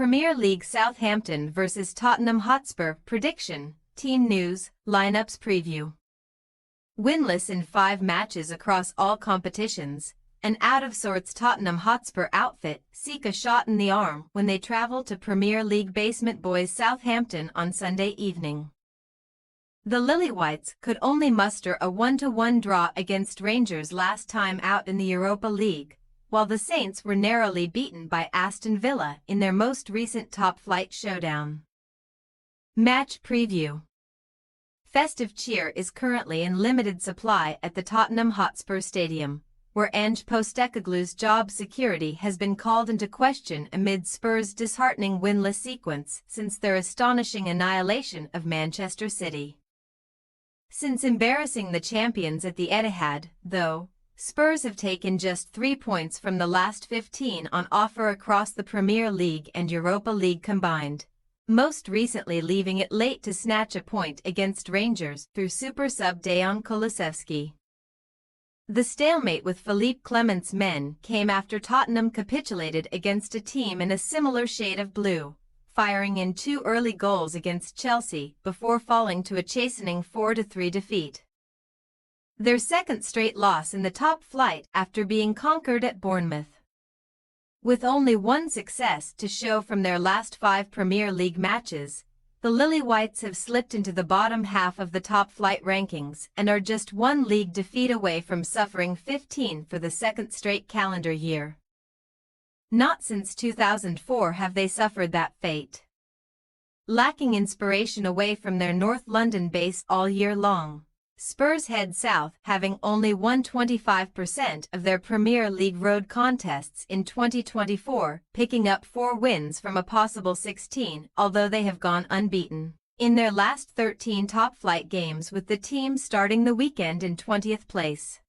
Premier League Southampton vs Tottenham Hotspur prediction, team news, lineups preview. Winless in 5 matches across all competitions, an out-of-sorts Tottenham Hotspur outfit seek a shot in the arm when they travel to Premier League basement boys Southampton on Sunday evening. The Lilywhites could only muster a 1-1 draw against Rangers last time out in the Europa League, while the Saints were narrowly beaten by Aston Villa in their most recent top-flight showdown. Match preview. Festive cheer is currently in limited supply at the Tottenham Hotspur Stadium, where Ange Postecoglou's job security has been called into question amid Spurs' disheartening winless sequence since their astonishing annihilation of Manchester City. Since embarrassing the champions at the Etihad, though, Spurs have taken just 3 points from the last 15 on offer across the Premier League and Europa League combined, most recently leaving it late to snatch a point against Rangers through super sub Dejan Kulusevski. The stalemate with Philippe Clement's men came after Tottenham capitulated against a team in a similar shade of blue, firing in 2 early goals against Chelsea before falling to a chastening 4-3 defeat. Their second straight loss in the top flight after being conquered at Bournemouth. With only 1 success to show from their last 5 Premier League matches, the Lilywhites have slipped into the bottom half of the top-flight rankings and are just 1 league defeat away from suffering 15 for the second straight calendar year. Not since 2004 have they suffered that fate. Lacking inspiration away from their North London base all year long, Spurs head south, having only won 25% of their Premier League road contests in 2024, picking up 4 wins from a possible 16, although they have gone unbeaten in their last 13 top-flight games, with the team starting the weekend in 20th place.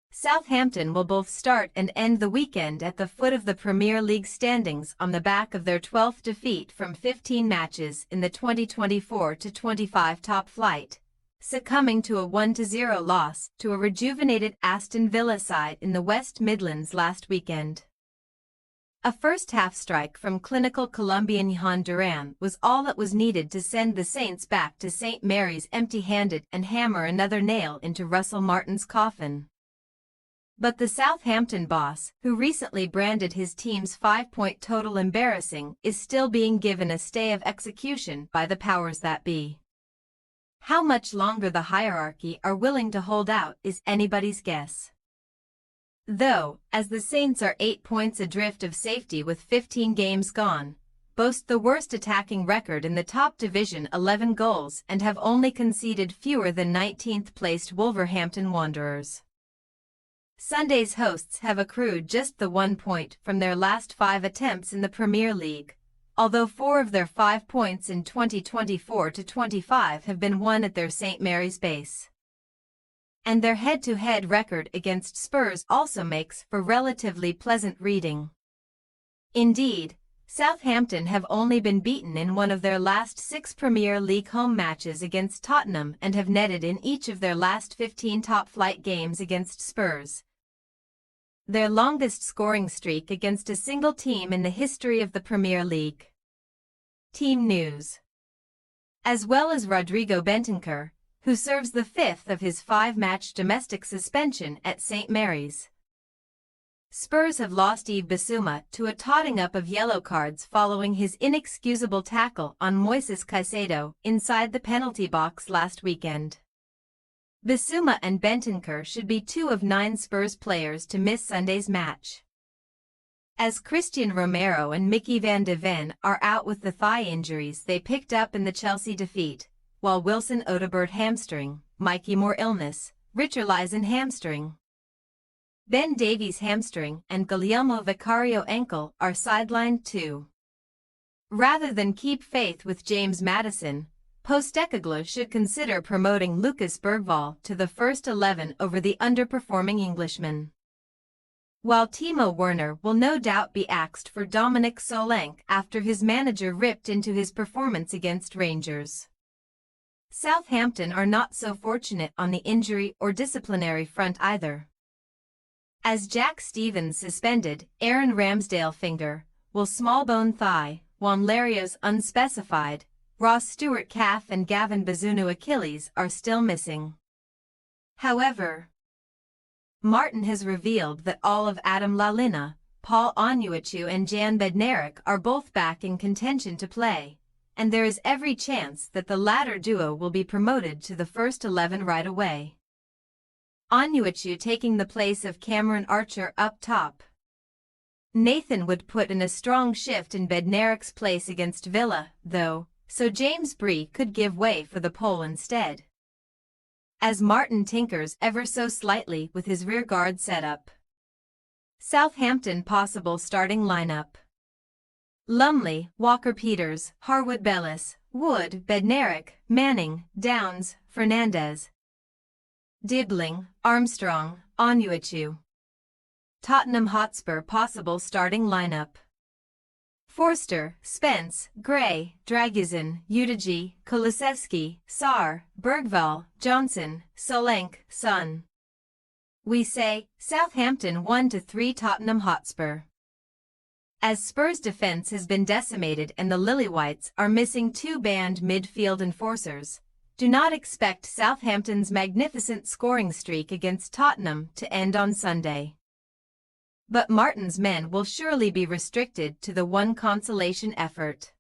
Southampton will both start and end the weekend at the foot of the Premier League standings on the back of their 12th defeat from 15 matches in the 2024-25 top flight, succumbing to a 1-0 loss to a rejuvenated Aston Villa side in the West Midlands last weekend. A first-half strike from clinical Colombian Johan Duran was all that was needed to send the Saints back to St. Mary's empty-handed and hammer another nail into Russell Martin's coffin. But the Southampton boss, who recently branded his team's 5-point total embarrassing, is still being given a stay of execution by the powers that be. How much longer the hierarchy are willing to hold out is anybody's guess. Though, as the Saints are 8 points adrift of safety with 15 games gone, boast the worst attacking record in the top division, 11 goals, and have only conceded fewer than 19th-placed Wolverhampton Wanderers. Sunday's hosts have accrued just the 1 point from their last 5 attempts in the Premier League, although 4 of their 5 points in 2024-25 have been won at their St. Mary's base. And their head-to-head record against Spurs also makes for relatively pleasant reading. Indeed, Southampton have only been beaten in 1 of their last 6 Premier League home matches against Tottenham and have netted in each of their last 15 top-flight games against Spurs, their longest scoring streak against a single team in the history of the Premier League. Team news. As well as Rodrigo Bentancur, who serves the 5th of his 5-match domestic suspension at St. Mary's. Spurs have lost Yves Bissouma to a totting up of yellow cards following his inexcusable tackle on Moises Caicedo inside the penalty box last weekend. Bissouma and Bentancur should be 2 of 9 Spurs players to miss Sunday's match, as Christian Romero and Mickey van de Ven are out with the thigh injuries they picked up in the Chelsea defeat, while Wilson Odobert hamstring, Mikey Moore illness, Richarlison hamstring, Ben Davies hamstring, and Guillermo Vicario ankle are sidelined too. Rather than keep faith with James Maddison, Postecoglou should consider promoting Lucas Bergvall to the first 11 over the underperforming Englishman, while Timo Werner will no doubt be axed for Dominic Solanke after his manager ripped into his performance against Rangers. Southampton are not so fortunate on the injury or disciplinary front either, as Jack Stevens suspended, Aaron Ramsdale finger, Will Smallbone thigh, Juan Larios unspecified, Ross Stewart calf and Gavin Bazunu Achilles are still missing. However, Martin has revealed that all of Adam Lallina, Paul Onuachu and Jan Bednarek are both back in contention to play, and there is every chance that the latter duo will be promoted to the first 11 right away. Onuachu taking the place of Cameron Archer up top. Nathan would put in a strong shift in Bednarek's place against Villa, though, so James Bree could give way for the pole instead, as Martin tinkers ever so slightly with his rearguard setup. Southampton possible starting lineup: Lumley, Walker-Peters, Harwood-Bellis, Wood, Bednarek, Manning, Downs, Fernandez, Dibling, Armstrong, Onuachu. Tottenham Hotspur possible starting lineup: Forster, Spence, Gray, Draguzin, Udigi, Kulusevski, Sarr, Bergvall, Johnson, Solanke, Son. We say, Southampton 1-3 Tottenham Hotspur. As Spurs' defense has been decimated and the Lilywhites are missing two banned midfield enforcers, do not expect Southampton's magnificent scoring streak against Tottenham to end on Sunday. But Martin's men will surely be restricted to the one consolation effort.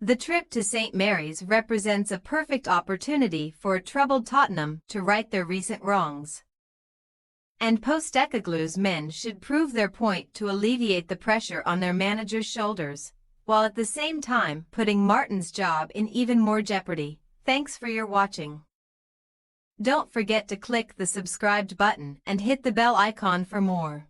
The trip to St. Mary's represents a perfect opportunity for a troubled Tottenham to right their recent wrongs. And Postecoglou's men should prove their point to alleviate the pressure on their manager's shoulders, while at the same time putting Martin's job in even more jeopardy. Thanks for your watching. Don't forget to click the subscribed button and hit the bell icon for more.